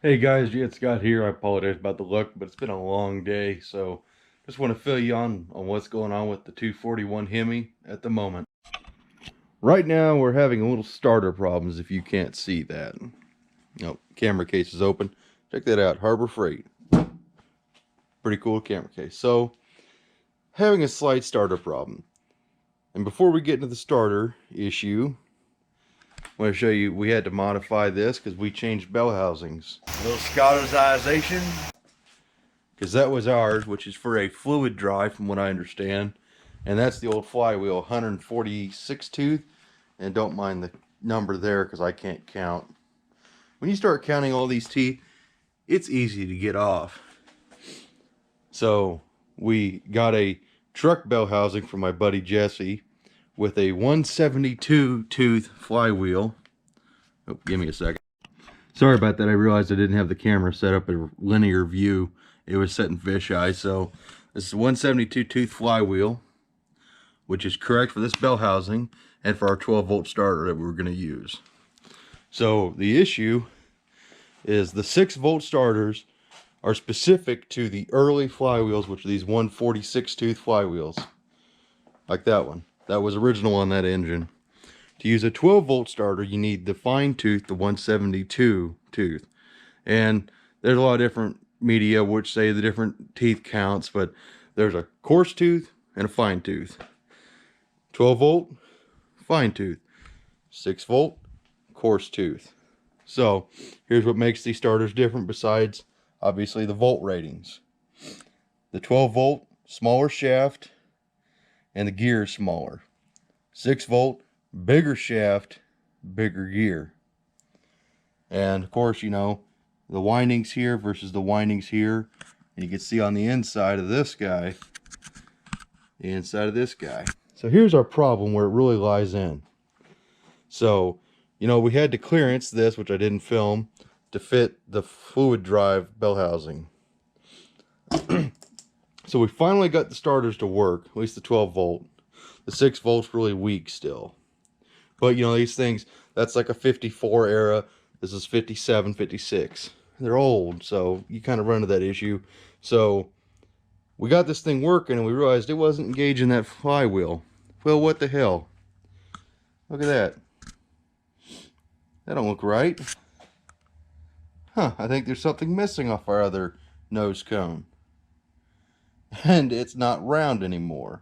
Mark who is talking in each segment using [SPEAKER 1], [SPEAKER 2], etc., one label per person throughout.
[SPEAKER 1] Hey guys, it's Scott here. I apologize about the look, but it's been a long day, so just want to fill you on what's going on with the 241 Hemi at the moment. Right now, we're having a little starter problems if you can't see that. Oh, camera case is open. Check that out, Harbor Freight. Pretty cool camera case. So, having a slight starter problem. And before we get into the starter issue, I want to show you we had to modify this because we changed bell housings.
[SPEAKER 2] A little Scottization.
[SPEAKER 1] Because that was ours, which is for a fluid drive from what I understand. And that's the old flywheel, 146 tooth. And don't mind the number there because I can't count. When you start counting all these teeth, it's easy to get off. So we got a truck bell housing from my buddy Jesse with a 172 tooth flywheel. Oh, give me a second. Sorry about that. I realized I didn't have the camera set up in linear view. It was set in fisheye. So this is a 172 tooth flywheel, which is correct for this bell housing and for our 12-volt starter that we're going to use. So the issue is the 6-volt starters are specific to the early flywheels, which are these 146 tooth flywheels, like that one. That was original on that engine. To use a 12-volt starter, you need the fine tooth, the 172 tooth. And there's a lot of different media which say the different teeth counts, but there's a coarse tooth and a fine tooth. 12-volt, fine tooth. 6-volt, coarse tooth. So here's what makes these starters different besides obviously the volt ratings. The 12-volt, smaller shaft, and the gear is smaller. 6-volt, bigger shaft, bigger gear. And of course, you know, the windings here versus the windings here. And you can see on the inside of this guy, the inside of this guy. So here's our problem where it really lies in. So, you know, we had to clearance this, which I didn't film, to fit the fluid drive bell housing. So we finally got the starters to work, at least the 12-volt. The 6-volt's really weak still. But, you know, these things, that's like a 54 era. This is 57, 56. They're old, so you kind of run into that issue. So we got this thing working, and we realized it wasn't engaging that flywheel. Well, what the hell? Look at that. That don't look right. Huh, I think there's something missing off our other nose cone. And it's not round anymore.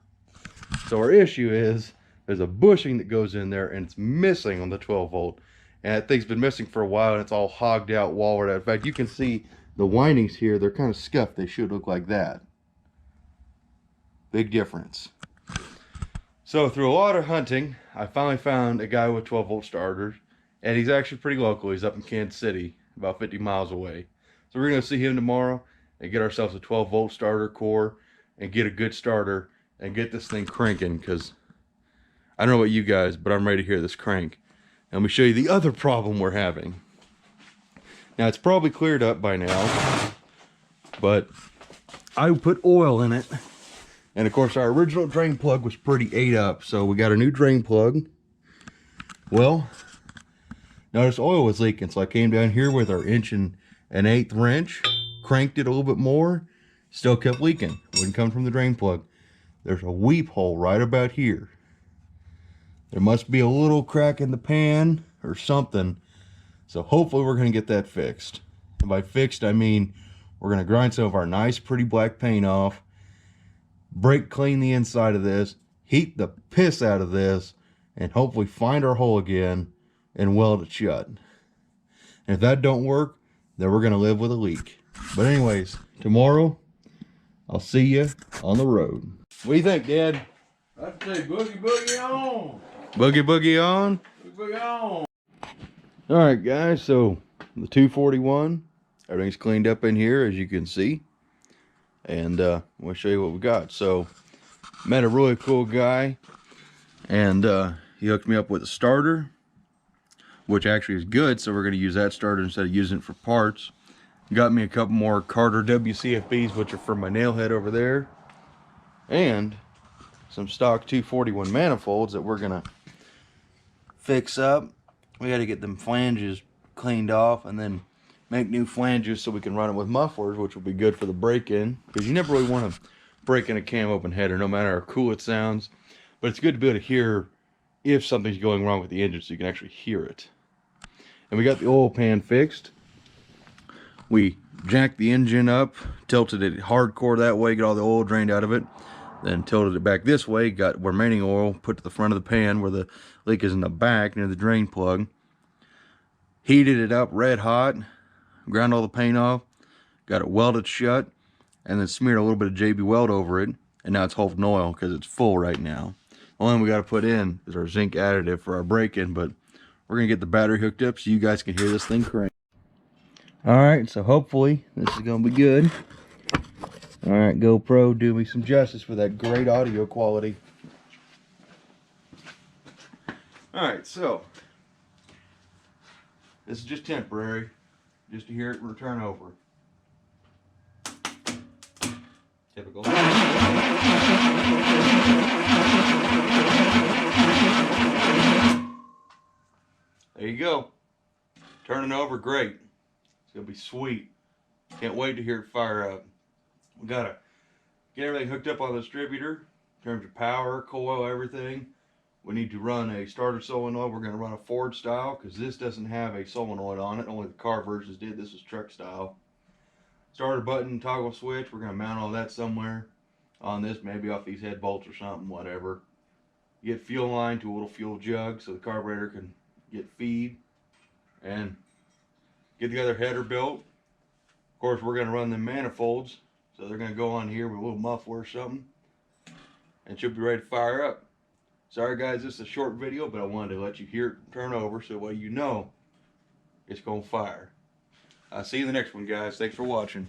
[SPEAKER 1] So our issue is there's a bushing that goes in there and it's missing on the 12-volt. And that thing's been missing for a while and it's all hogged out, wallered out. In fact, you can see the windings here, they're kind of scuffed. They should look like that. Big difference. So through a lot of hunting, I finally found a guy with 12-volt starters. And he's actually pretty local. He's up in Kansas City, about 50 miles away. So we're going to see him tomorrow and get ourselves a 12-volt starter core and get a good starter and get this thing cranking, because I don't know about you guys, but I'm ready to hear this crank. And let me show you the other problem we're having. Now, it's probably cleared up by now, but I put oil in it. And of course, our original drain plug was pretty ate up, so we got a new drain plug. Well, notice oil was leaking, so I came down here with our 1 1/8 wrench, cranked it a little bit more, still kept leaking. Wouldn't come from the drain plug. There's a weep hole right about here. There must be a little crack in the pan or something. So hopefully we're going to get that fixed. And by fixed, I mean we're going to grind some of our nice, pretty black paint off, brake clean the inside of this, heat the piss out of this, and hopefully find our hole again and weld it shut. And if that don't work, then we're going to live with a leak. But anyways, tomorrow, I'll see you on the road. What do you think, Dad?
[SPEAKER 2] I'd say boogie boogie on.
[SPEAKER 1] Boogie boogie on?
[SPEAKER 2] Boogie boogie on.
[SPEAKER 1] Alright guys, so the 241, everything's cleaned up in here as you can see. And we'll show you what we got. So, met a really cool guy, and he hooked me up with a starter, which actually is good, so we're going to use that starter instead of using it for parts. Got me a couple more Carter WCFBs, which are for my nail head over there, and some stock 241 manifolds that we're going to fix up. We got to get them flanges cleaned off and then make new flanges so we can run it with mufflers, which will be good for the break-in, because you never really want to break in a cam open header, no matter how cool it sounds. But it's good to be able to hear if something's going wrong with the engine, so you can actually hear it. And we got the oil pan fixed. We jacked the engine up, tilted it hardcore that way, get all the oil drained out of it. Then tilted it back this way, got remaining oil put to the front of the pan where the leak is in the back near the drain plug. Heated it up red hot, ground all the paint off, got it welded shut, and then smeared a little bit of JB Weld over it. And now it's holding oil because it's full right now. The only thing we got to put in is our zinc additive for our break-in, but we're going to get the battery hooked up so you guys can hear this thing crank. Alright, so hopefully this is going to be good. Alright, GoPro, do me some justice for that great audio quality. Alright, so this is just temporary, just to hear it return over. Typical. There you go. Turning over, great. It's gonna be sweet. Can't wait to hear it fire up. We gotta get everything hooked up on the distributor in terms of power, coil, everything. We need to run a starter solenoid. We're gonna run a Ford style because this doesn't have a solenoid on it. Only the car versions did. This is truck style. Starter button, toggle switch. We're gonna mount all that somewhere on this, maybe off these head bolts or something, whatever. Get fuel line to a little fuel jug so the carburetor can get feed, and get the other header built. Of course, we're gonna run the manifolds, so they're gonna go on here with a little muffler or something, and she'll be ready to fire up. Sorry guys, this is a short video, but I wanted to let you hear it turn over so that way you know it's gonna fire. I'll see you in the next one, guys. Thanks for watching.